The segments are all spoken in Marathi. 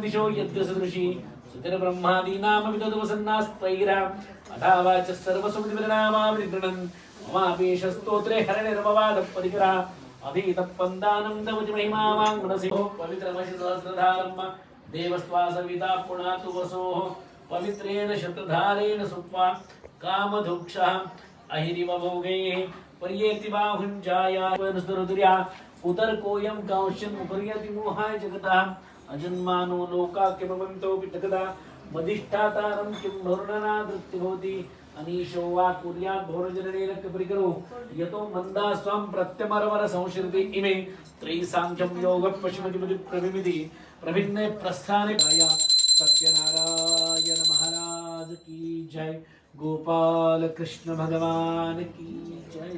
दिशो यद्यसदृशी सुतिर्ब्रह्मादीनां विदुवसन्नास्त्वैराम् अथावाच सर्वसुमतिपरिणामावृगृणन् ममापेश स्तोत्रे हरणिर्मवादपरिकरा अधीतपन्दानं तवति महिमा वाङ्मनसि पवित्रमसि सहस्रधारम् देवस्त्वा सविता पुनातु वसोः पवित्रेण शतधारेण सुप्वा कामधुक्षः अहिरिव भोगैः पर्येति बाहुञ्जाया उतर्कोऽयं कांश्यन् पर्यति मोहाय जगतः अजन्मानो लोका किमवन्तो पितकदा मदिष्ठातारं किं भरुणनादृत्ति भवति अनीशो वा कुर्यात् भौरजनेन कपरिकरो यतो मन्दा स्वं प्रत्यमरवर संश्रिति इमे त्रैसाङ्ख्यं योगः पशुमतिमति प्रविमिति प्रभिन्ने प्रस्थाने गाया सत्यनारायण महाराज की जय गोपाल कृष्ण भगवान की जय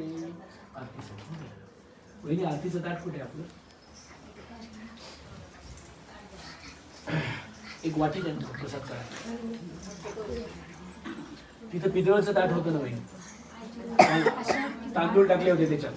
वहिनी आरतीचं ताट कुठे आपलं एक वाटी त्यांना प्रसाद करा तिथं पितळचं ताट होतं ना वहिनी तांदूळ टाकले होते त्याच्यात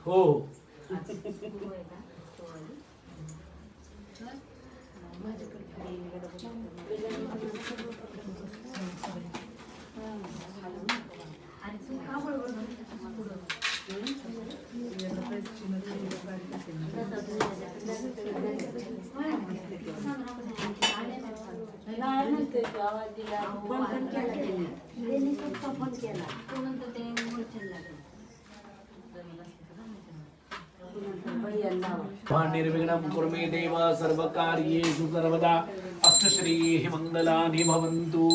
हो निर्विघ्नं कुर्मे देव सर्वकार्येषु सर्वदा अष्टश्रीः मंगलानि भवन्तु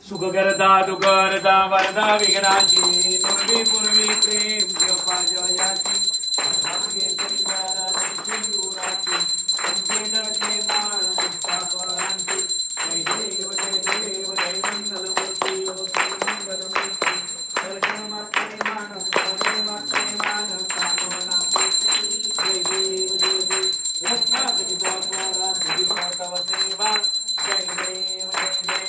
सुखकरता दुःखहरता वरदा विघ्नाची निर्वी पूर्वी प्रेम जपाजयाची भाग्ये परिवाराची सिंदूराची संकेतके मान निष्ठापरांची जय देव जय मंगलमूर्ती ओ मंगलमूर्ती सर्वमात्रे मान सर्वमात्रे मान कामना जय देव रत्नागति द्वारा तव सेवा जय देव जय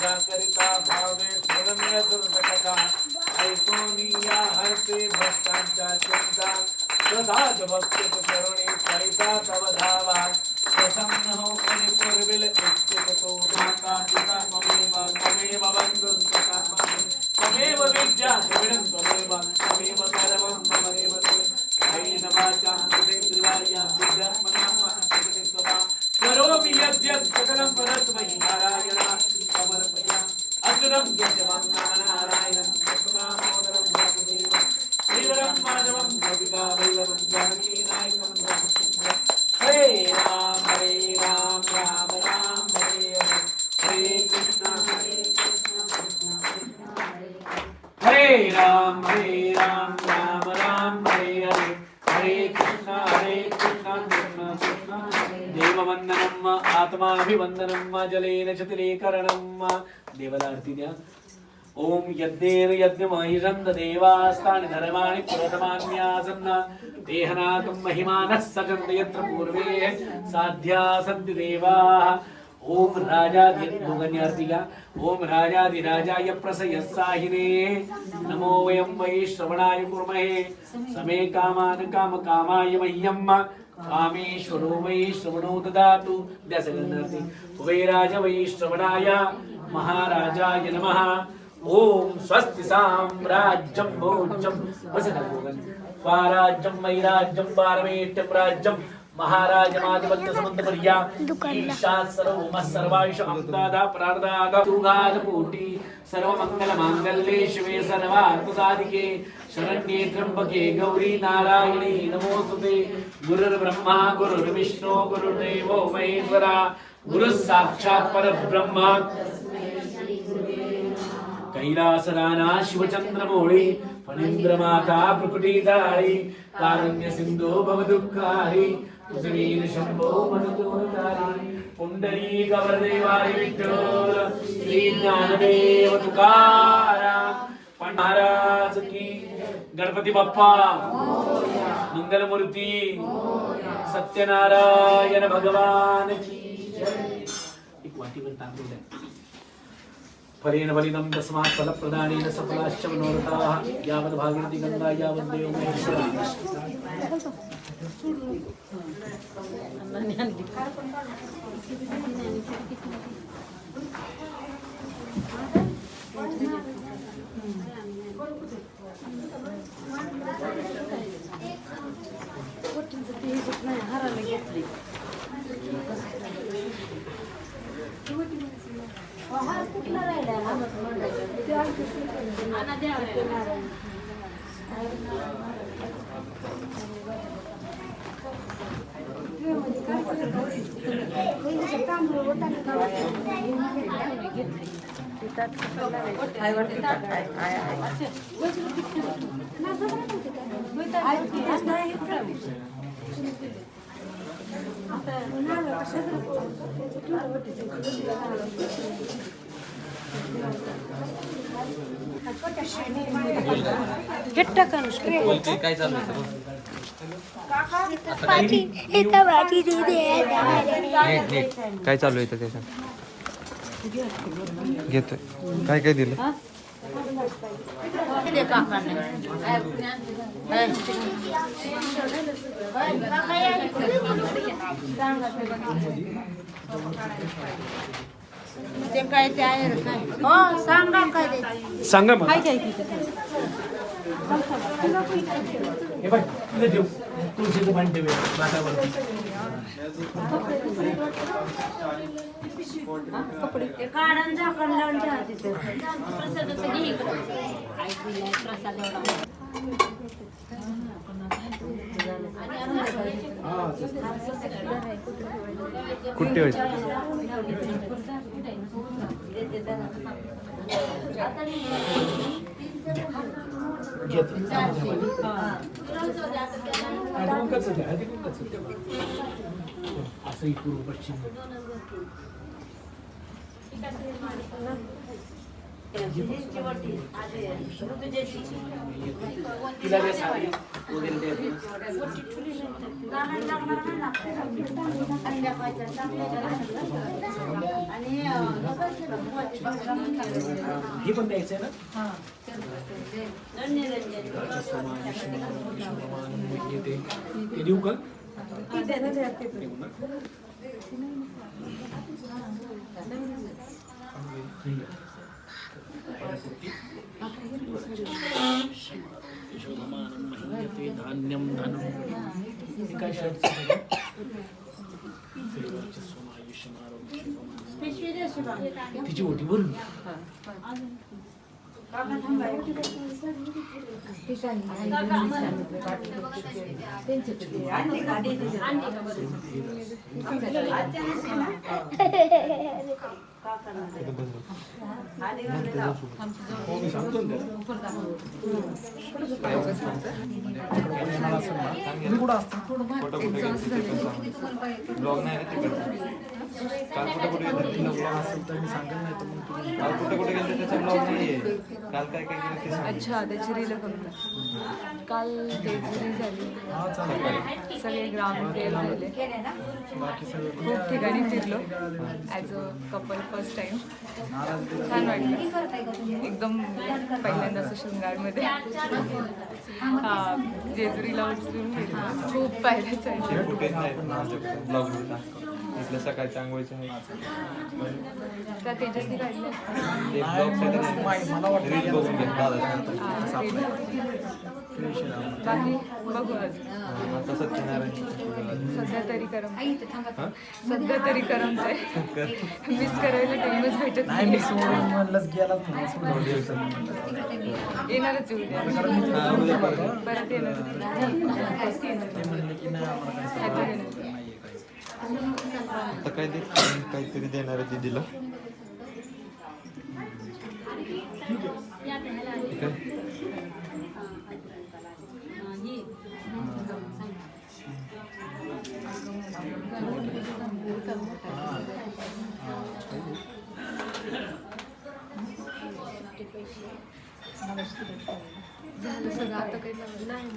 करिता भावे स्वरम्य दुर्गतका ऐकोनिया हरते भक्तांच्या चिंता सदाच भक्ती करुणे करिता तव धावा प्रसन्न हो आणि पूर्विल इच्छित तो माता पिता ममेव बंधु तमेव विद्या द्रविणं तमेव सर्वं ममेव जैन वाचा देवार्या विद्यात्मनाम जगदेत्वा करोमि यद्यत् सकलं परस्मै नारायणा समर्पयामि अचरं यशवं नारायणं कृष्णामोदरं वासुदेवं श्रीवरं माधवं गोपिका वल्लभं जानकी नायकं रामचन्द्रं हरे राम राम राम हरे हरे हरे कृष्ण हरे राम राम राम हरे हरे हरे कृष्ण कृष्ण कृष्ण देववंदनम आत्माभिवंदनम जलेन चतिलेकरणम देवाला आरती द्या ओम यज्ञेन यज्ञमहिषन्त देवास्तानि धर्माणि पुरतमान्यासन्न देहनाकं महिमानः सजन्त यत्र पूर्वे साध्या सन्ति देवाः ओम राजाधिराजा ओम राजाधिराजाय प्रसयस्साहिने नमो वयं वै श्रवणाय कुर्महे समे कामान् कामकामाय मह्यं कामेश्वरो वै श्रवणो ददातु द्यासगन्नार्थी वै राज वै श्रवणाय महाराजाय नमः ओम स्वस्ति साम्राज्यं भोज्यं वसनभोगं स्वाराज्यं वैराज्यं पारमेष्ठ्यं राज्यं महाराज माधवत्य समंतपर्या ईशा सर्वम सर्वांश अमदादा प्रार्दादा सुगाद कोटि सर्व मंगल मांगल्ये शिवे सर्वार्थसाधिके शरण्ये त्र्यंबके गौरी नारायणी नमोस्तुते गुरुर्ब्रह्मा गुरुर्विष्णु गुरुर्देवो महेश्वरा गुरु साक्षात परब्रह्म कैलासराना शिवचंद्रमौळी फणींद्र माता प्रकटी जाळी कारुण्य सिंधू भवदुःखारी तुझवीर शंभो मनोतारी पुंडरी गवरदेवारी विठ्ठल श्री ज्ञानदेव तुकाराम महाराज की गणपती बाप्पा मंगलमूर्ती सत्यनारायण भगवान की जय. एक वाटीवर तांदूळ द्या. फलेन बलिनं तस्मात् फलप्रदानेन सफलाश्च मनोरथाः यावद् भागीरथी गंगा यावद् देवो महेश्वरः. काय चालू काय चालू आहे त्याच्यात घेतोय काय काय दिलं ते काय ते आहे काय हो सांगा काय द्यायचं सांगा मला. हे बाय इथे ठेव. तुळशीचं पाणी ठेव माठावर. ते काढून झाकण लावून ठेवा तिथं. कुठे व्हायचं असं पूर्व पश्चिम तिला जे साडी वगैरे हे पण द्यायचंय ना. ते देऊ का धान्यम धनम काय तिची ओटी भरून ब्लॉग नाही काल कुठे गेले त्याचा ब्लॉग नाहीये काल काय काय केलं ते सांग. अच्छा त्याची रील फक्त काल तेजरी झाली सगळे ग्राउंड प्लेयर झाले खूप ठिकाणी फिरलो as a couple first time छान वाटलं एकदम पहिल्यांदा असं शृंगारमध्ये जेजुरीला उचलून गेलो खूप पायऱ्या चढल्या फुटेज नाही ब्लॉग इथलं सकाळच्या आंघोळीचं आहे त्या तेजसनी काढल्या ते ब्लॉग रील बघून घे बाकी बघू आज आता सत्यनारायण सध्या तरी करमतंय मिस करायला टाइमच भेटत नाही येणारच उद्या परत येणार आता काय दे काहीतरी देणार आहे दीदीला. ठीक आहे. झालं सगळं आता काही नाही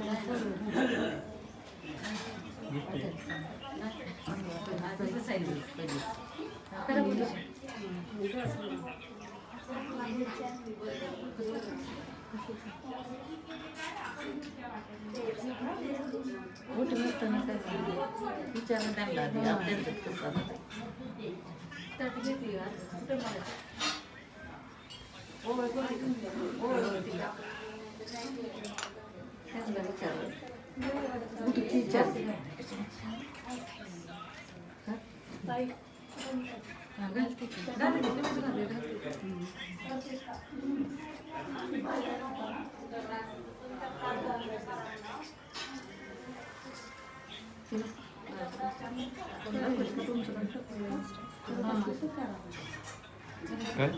काय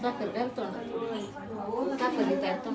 साखर घालतो साखर घेतो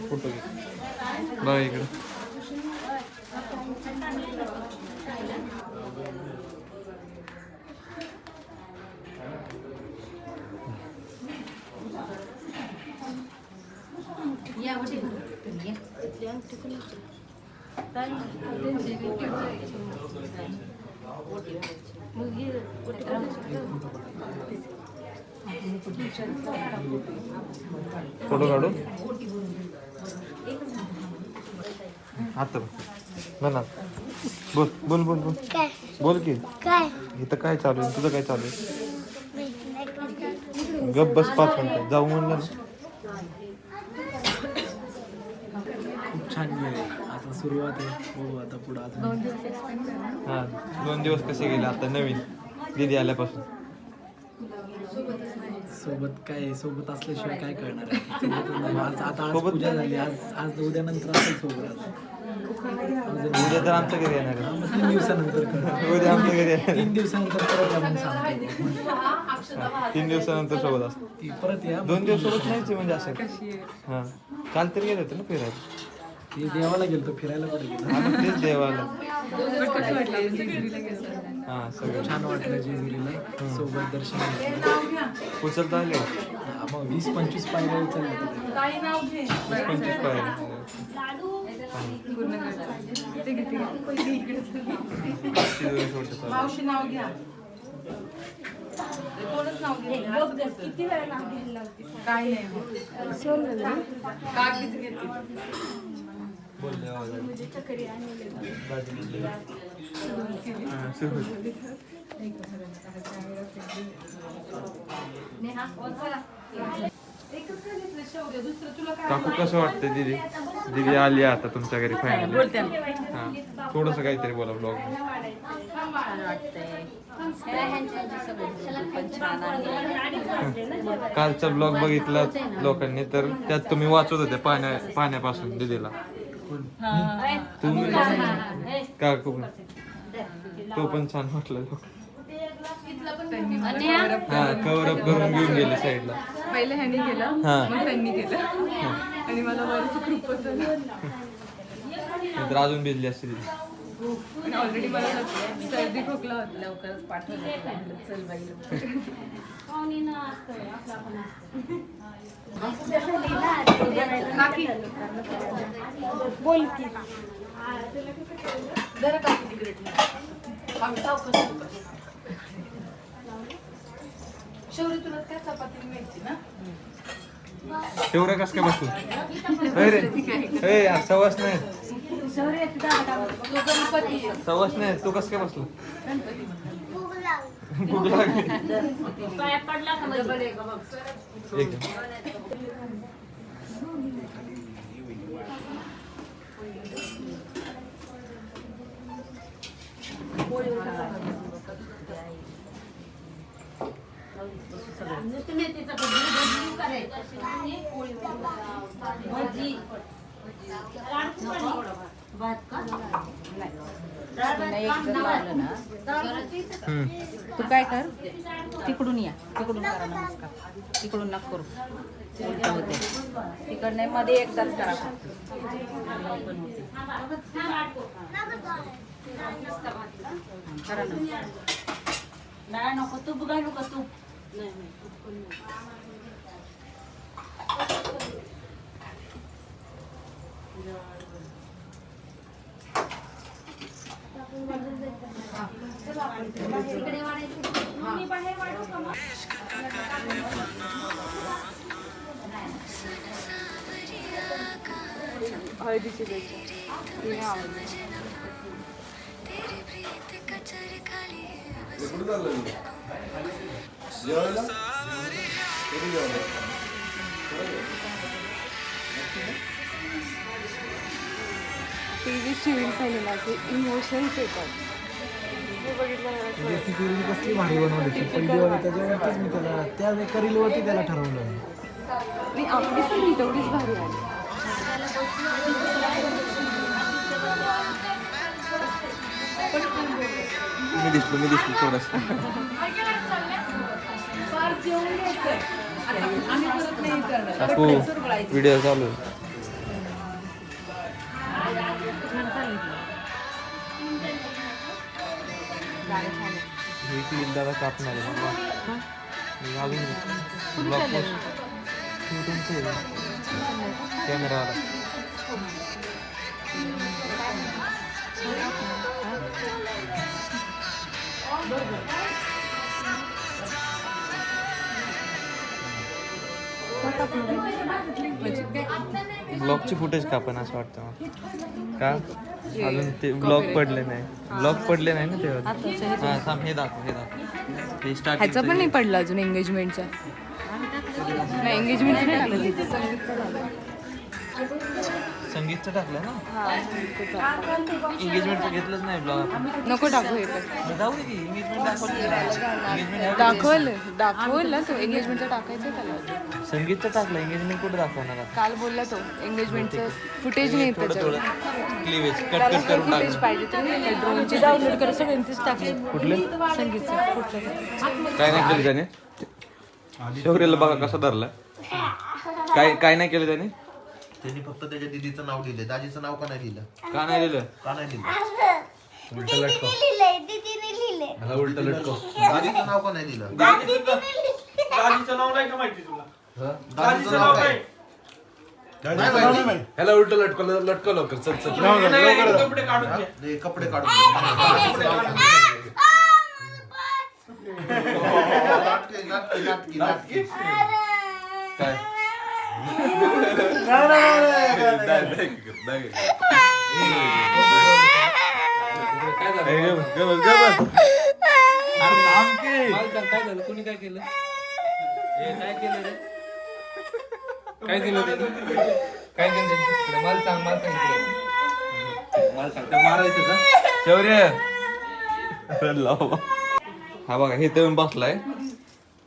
फोटो घे बघा इकडं. फोटो काढू आता म्हणा बोल बोल बोल बोल बोल की काय इथं काय चालू आहे तुझं काय चालू आहे. गप बस 5 मिनिटं जाऊ म्हणलं ना. खूप छान वेळ आहे आता सुरुवात आहे. हो आता पुढं अजून 2 दिवस एक्सपेंड करा. हां 2 दिवस कसे गेले आता नवीन दीदी आल्यापासून. सोबत काय सोबत असल्याशिवाय काय करणार आहे. आज आता आज सोबत- पूजा झाली आज उद्या नंतर असेल सोबत उद्या तर आमच्या घरी येणार आहे. 3 दिवसानंतर उद्या आमच्या घरी येणार 3 दिवसानंतर परत आपण सांगतो 3 दिवसानंतर सोबत असतो. ती परत या 2 दिवस सोबत नाहीच म्हणजे असं. कशी आहे? हां काल तर गेले होते ना फिरायला. ते देवाला गेलतो फिरायला कुठे गेलो. आम्ही तेच देवाला. पण कसं वाटलं जेजुरीला गेलं? हां सगळं छान वाटलं जेजुरीला सोबत दर्शन घेतलं. उचलता आले मग 20-25 पायऱ्या उचलल्या तिथे. 25 पाहिजे. पूर्ण करता. ते किती मावशी नाव घ्या. कोणच नाव घ्या. किती वेळ नाव घ्यायला लावते? काय नाही काकीच घेते. बोलले आवाज आला. काकू कसं वाटतंय दीदी? दीदी आली आता तुमच्या घरी फायनली. हा थोडस काहीतरी बोला ब्लॉग. छान वाटतंय. पण छान आहे. कालचा ब्लॉग बघितला लोकांनी तर त्यात तुम्ही वाचत होते पाण्यापासून दीदीला. तुम्ही काकू तो पण छान वाटलं. हा कव्हर अप करून घेऊन गेले साईडला. पहिले ह्यांनी केलं मग त्यांनी केलं आणि मला वरचं खूपच तर अजून भिजली असते ती. आणि ऑलरेडी मला सर्दी खोकला होता. लवकरच पाठवलं. चल बाई बोल की तेवढं कस काय बसलं? रे यार सवास नाही. सवास नाही तू कस काय बसला? भूक लागली. एक तू काय कर तिकडून या तिकडून करा नमस्कार तिकडून नका करू उलटं होते तिकडने मध्ये एकदाच करा पण होते करा नमस्कार नाही नको तू बघा नको तू हळदीची द्यायची तिने आवडली. टीव्ही सिव्हिल पाहिलेला ते इमोशन्स येतात. हे बघितलं कसली भारी बनवली पहिली वाली त्याच्यावरतीच मी त्याला त्या एका रीलवरती त्याला ठरवलं. मी आपली पण तेवढीच भारी आली. मी दिसलो थोडस. काकू व्हिडिओ चालू आहे. क्लिप दादा कापणार आहे अजून ब्लॉग कॅमेरावाला. ब्लॉगची फुटेज कापण असं वाटतं मला. का अजून ते ब्लॉग पडले नाही ना तेव्हा. हा थांब हे दाखव ते स्टार्ट. ह्याचं पण नाही पडलं अजून एंगेजमेंटचं. नाही एंगेजमेंटचं नाही टाकलं. संगीतचं टाकलं ना. एंगेजमेंटचं घेतलंच नाही ब्लॉग. नको टाकू हे पण. जाऊ दे की एंगेजमेंट दाखवलं तो एंगेजमेंटचं टाकायचं त्याला. संगीतचं टाकलं एंगेजमेंट कुठे दाखवणार. काल बोलला तो एंगेजमेंटचं फुटेज नाही त्याच्यावर. क्लिवेज कट करून फुटेज पाहिजे तर ड्रोनची डाउनलोड कर सगळ्यांचीच टाकले. कुठले संगीतचं कुठलं काय नाही केलं त्याने. शौर्याला बघा कसा धरला. काय नाही केलं त्याने. त्यांनी फक्त त्याच्या दीदीचं नाव दिलं. दाजीचं नाव का नाही दिलं? का नाही दिलं. उलट लटकव. मला उलट लटकव. दाजीचं नाव का नाही दिलं? दाजीचं नाव नाही का माहिती तुला? दाजीचं नाव काय? नाही माहिती. ह्याला उलट लटकव लवकर. चल कपडे काढून घे. ते कपडे काढून घे. नाटकी. काय काय झालं ए, गप, गप, गप. अरे थांब की. मला सांग, काय झालं कोणी काय केलं काय केलं रे काय केलं त्याने काय केलं त्याने? मला सांग त्या मारायचं का शौर्य रडला बाबा. हा बघा हे तर बसलाय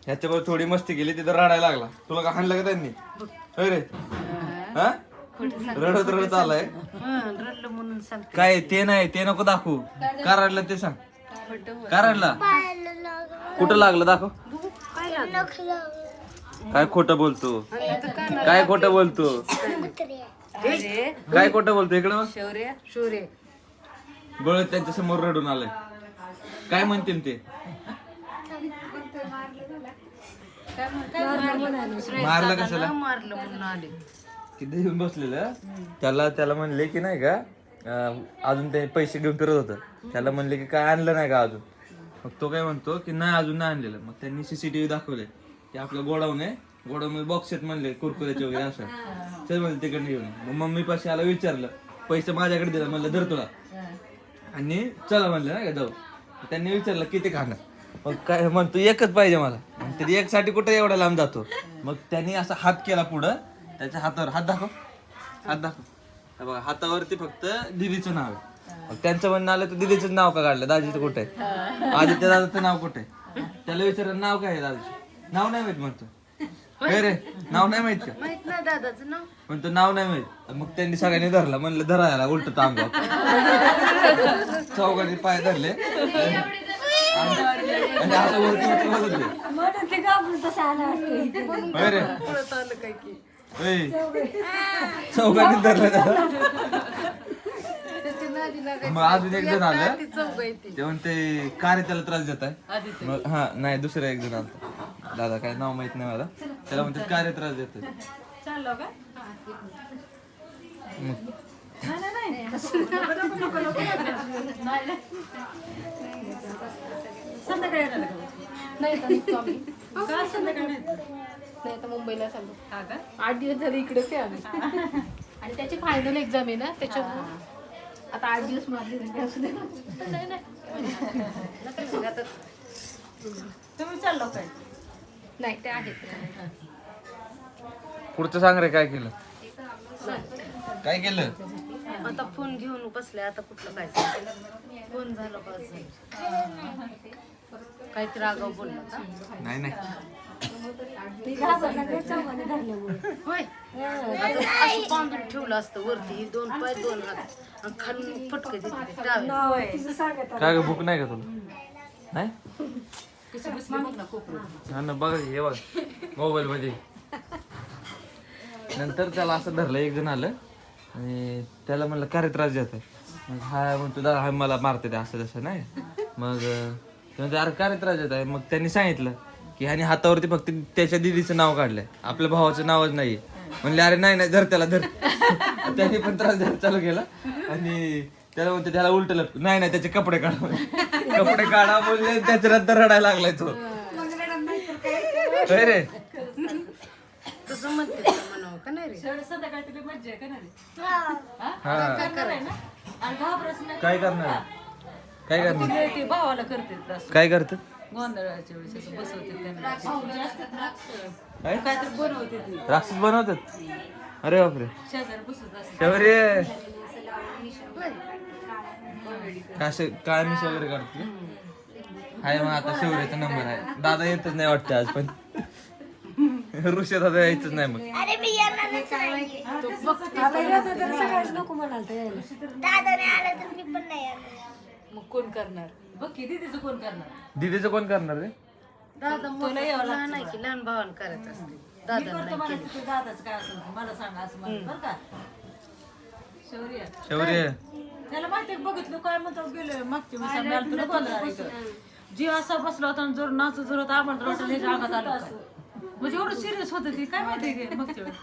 ह्याच्यावर थोडी मस्ती केली तिथं रडायला लागला. तुला का हाणलं का त्यांनी होय रे हा रडत रडत आलाय रडलं म्हणून सांग. काय ते नाही ते नको दाखवू का रडलं ते सांग. का रडला कुठं लागलं दाखव. काय खोटं बोलतो काय खोटं बोलतो काय खोटं बोलतो इकडं बघ. शौर्य शौर्य गळत त्यांच्या समोर रडून आलाय. काय म्हणतील ते मारलं कशाला मारलं म्हणून आले. तिथे येऊन बसलेलं त्याला म्हणले की नाही का अजून ते पैसे घेऊन फिरत होतं. त्याला म्हणले की काय आणलं नाही का अजून. मग तो काय म्हणतो की नाही अजून नाही आणलेलं. मग त्यांनी CCTV दाखवले की आपलं गोडाऊन आहे गोडाऊन बॉक्स आहेत म्हणले कुरकुऱ्याचे वगैरे असं चल म्हणले तिकडे घेऊन. मग मम्मी पाशी आला विचारलं पैसे माझ्याकडे दिला म्हणलं धर तुला आणि चला म्हणलं नाही का जाऊ. त्यांनी विचारलं किती खाणार मग काय म्हणतो एकच पाहिजे मला. तरी एक साठी कुठे एवढा लांब जातो. मग त्यांनी असा हात केला पुढं त्याच्या हातावर हात दाखव हे बघा हातावरती फक्त दिदीचं नाव आहे. मग त्यांचं म्हणणं आलं तर दिदीचं नाव का काढलं दाजीचं कुठे आहे आदित्य दादाचं नाव कुठे आहे. त्याला विचारलं नाव काय आहे दादाचं नाव नाही माहित म्हणतो. काय रे नाव नाही माहित का माहित नाही दादाचं नाव म्हणतो नाव नाही माहित. मग त्यांनी सगळ्यांनी धरला म्हणलं धरायला उलट अंगावर चौघांनी पाय धरले आणि असं वरती उचलत होते. होय रे होय. चौघांनी धरलं त्याला. मग अजून एक जण आलं ते म्हणते का रे त्याला त्रास देत आहे. मग हा नाही दुसरा एक जण आलता दादा काय नाव माहित नाही मला. त्याला म्हणते का रे त्रास देतोय. नाही तर मुंबईला चाललो 8 दिवस झाले इकडेच आहे आम्ही आणि त्याची फायनल एक्झाम आहे ना त्याच्यामुळे आता 8 दिवस मारले तुम्ही चाललो काय नाही ते आहेत पुढचं सांग रे काय केलं काय केलं. आता फोन घेऊन बसले आता कुठलं काय फोन झालं पाहिजे काहीतरी आगाव बोलला का नाही नाही होय आता असं बांधून ठेवलं असतं वरती ही 2 पाय 2 हात आणि खाली फटके देते डावे. काय ग भूक नाही का तुला नाही हा ना बघा हे बघ मोबाईल मध्ये. नंतर त्याला असं धरलं एक जण आलं आणि त्याला म्हणलं काय रे त्रास देत आहे. मग हा म्हणतो दादा हा मला मारते ते असं तसं नाही. मग म्हणतो अरे काय रे त्रास देत आहे. मग त्यांनी सांगितलं की ह्याने हातावरती फक्त त्याच्या दिदीचं नाव काढलंय आपल्या भावाचं नावच नाही. म्हणले अरे नाही नाही धर त्याला धर. त्याने पण त्रास द्यायला चालू केला आणि त्याला म्हणते त्याला उलट लटक नाही नाही त्याचे कपडे काढा कपडे काढा बोलले त्याच्या नंतर रडायला लागलाय तो. रे तसं म्हणते म्हणावं का नाही रे काय करणार काय करणार ते भावाला करते तसं काय करत गोंधळाच्या वेळेस असं बसवते त्यांना काय काहीतरी बनवते ती राक्षस बनवतात. अरे बापरे शेजारी बसवत असते शौर्य काय मिस वगैरे काढते हाय. मग आता शौर्याचा नंबर आहे. दादा येतच नाही वाटतं आज पण ऋषा दादा यायचंच नाही. मग अरे मी येणारच नाही. दादाने आला तर मी पण नाही येणार. मग कोण करणार बघ किती तिचं कोण करणार दीदीचं कोण करणार रे. दादा मोठा लहान नाही की लहान भावानं करायचं असते दादा दादाच काय असेल मला सांगा असं म्हणून बरं का शौर्य शौर्य त्याला माहिती बघितलं काय म्हणतो गेलो मागच्या वेळेस आम्ही आलतो ना गोंधळाला. जी असा बसला होता आणि जोर नाच जोरात आम्हाला वाटलं ह्याच्या अंगात आलं काय. म्हणजे एवढं सिरियस होतं ती काय माहिती की मागच्या वेळेस.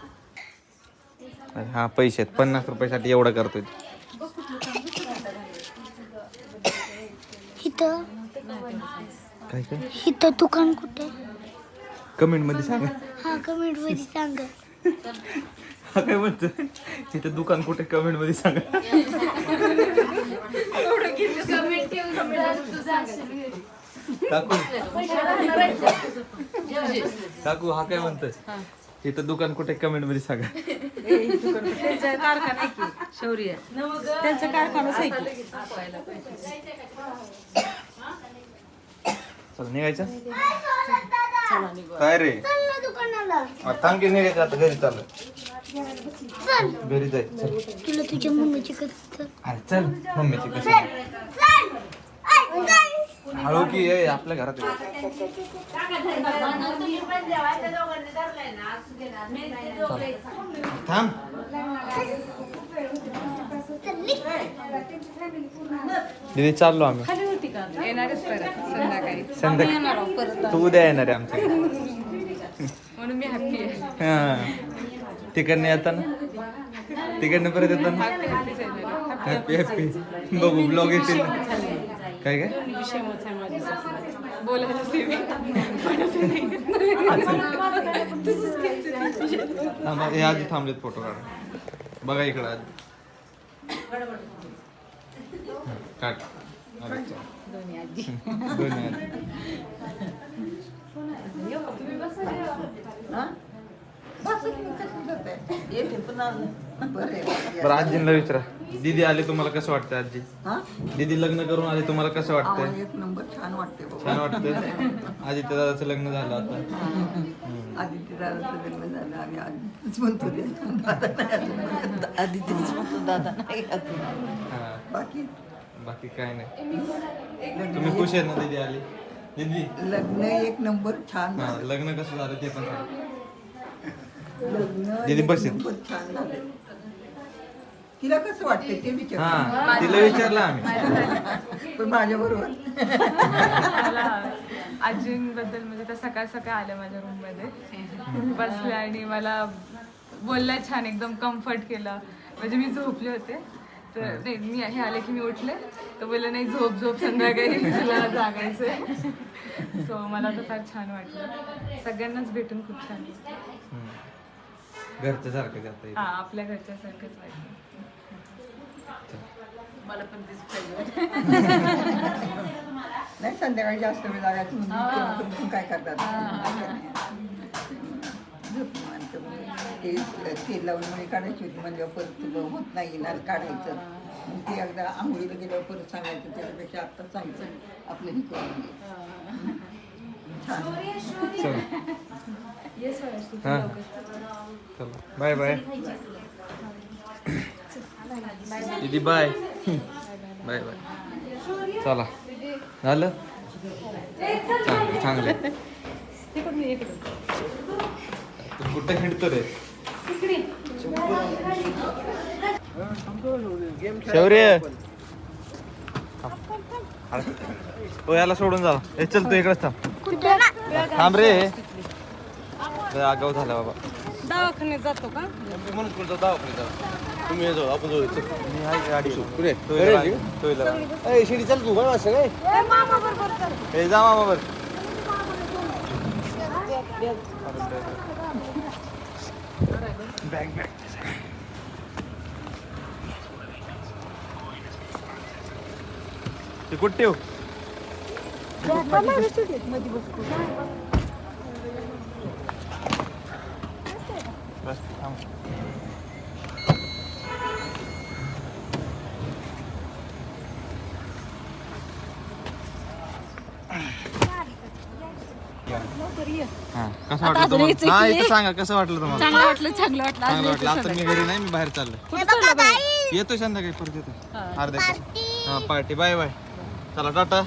हा पैसे 50 रुपयासाठी एवढं करतोय. इथं काय काय इथं दुकान कुठे कमेंट मध्ये सांगा. हा कमेंट मध्ये सांगा. हा काय म्हणतो तिथे दुकान कुठे कमेंट मध्ये सांगा. काकू काकू हा काय म्हणतोय इथं दुकान कुठे कमेंट मध्ये सांगा. त्यांचा कारखाना आहे की शौर्य त्यांचा कारखानाच आहे की. चल निघायचं काय रे थांब की निघायचं आता घरी चाललं घरी जायचं चल. तुला तुझ्या मम्मीची कसं अरे चल मम्मीची कसं हळू की ये आपल्या घरात ये. थांब दीदी चाललो आम्ही खाली होती का येणारच परत संध्याकाळी संध्याकाळी येणार आहोत परत तू उद्या येणार आहे आमच्या घरी. म्हणून मी हॅप्पी आहे. हा तिकडनं येताना तिकडनं परत येताना हॅपी हॅपी बघू ब्लॉग येतील ना. काय काय विषय मोठा आहे माझ्यासाठी. बोलायला सेवी थांबा हे आधी थांबलेत फोटो काढा बघा इकडं आधी काढ दोन्ही आधी बरं आजींना विचारा दीदी आले तुम्हाला कसं वाटतं आजी दीदी लग्न करून आले तुम्हाला कसं वाटतंय एक नंबर छान वाटते छान वाटतंय आदित्य दादाचं लग्न झालं आता आदित्य दादाचं लग्न झालं आणि आदित्यच म्हणतो आदित्यच म्हणतो दादा नाही हा बाकी बाकी काय नाही तुम्ही खुश आहेत ना दीदी आली दीदी लग्न एक नंबर छान हा झालं. लग्न कसं झालं ते पण सांग. लग्न दीदी एक बसेल. नंबर छान झालं. तिला कसं वाटतंय ते विचार हा तिला विचारलं आम्ही पण माझ्या बरोबर मला आजींबद्दल म्हणजे त्या सकाळ सकाळ आल्या माझ्या रूममध्ये बसल्या आणि मला बोलल्या छान एकदम कम्फर्ट केला. म्हणजे मी झोपले होते तर नाही मी हे आले की मी उठले तर बोलले नाही झोप झोप संध्याकाळी तुला जागायचंय. सो मला तर फार छान वाटलं. सगळ्यांनाच भेटून खूप छान वाटलं. घरच्या सारखं जाता हा आपल्या घरच्यासारखंच वाटलं. मला पण तेच पाहिजे. नाही संध्याकाळी जास्त वेळ लागायचं म्हणून काय करतात तेल लावून म्हणजे काढायची होती म्हणजे परत होत नाही ना काढायचं मग ते एकदा आंघोळीला गेल्यावर परत सांगायचं त्याच्यापेक्षा आत्ताच सांगायचं आपलं हे करून घे. छान हा चला बाय बाय दीदी बाय बाय बाय चला झालं चांगलं चांगलं तू कुठं हिंडतो रे शौर्य हो याला सोडून जा हे चल तू इकडेच थांब थांब रे आगाव झाला बाबा दवाखान्यात जातो का म्हणून तुमचा दवाखान्यात जाऊ तुम्ही जाऊ आपण जाऊ मी आहे गाडी शिडी चल तू काय असं काय हे जा मामा बर बॅग बॅग ते कुठे ठेव बस थांब कसं वाटलं तुम्हाला हा इथं सांगा कसं वाटलं तुम्हाला चांगलं वाटलं चांगलं वाटलं चांगलं वाटलं आता मी घरी नाही मी बाहेर चाललोय येतो संध्याकाळी परत येतो अर्ध्या हा पार्टी बाय बाय चला टाटा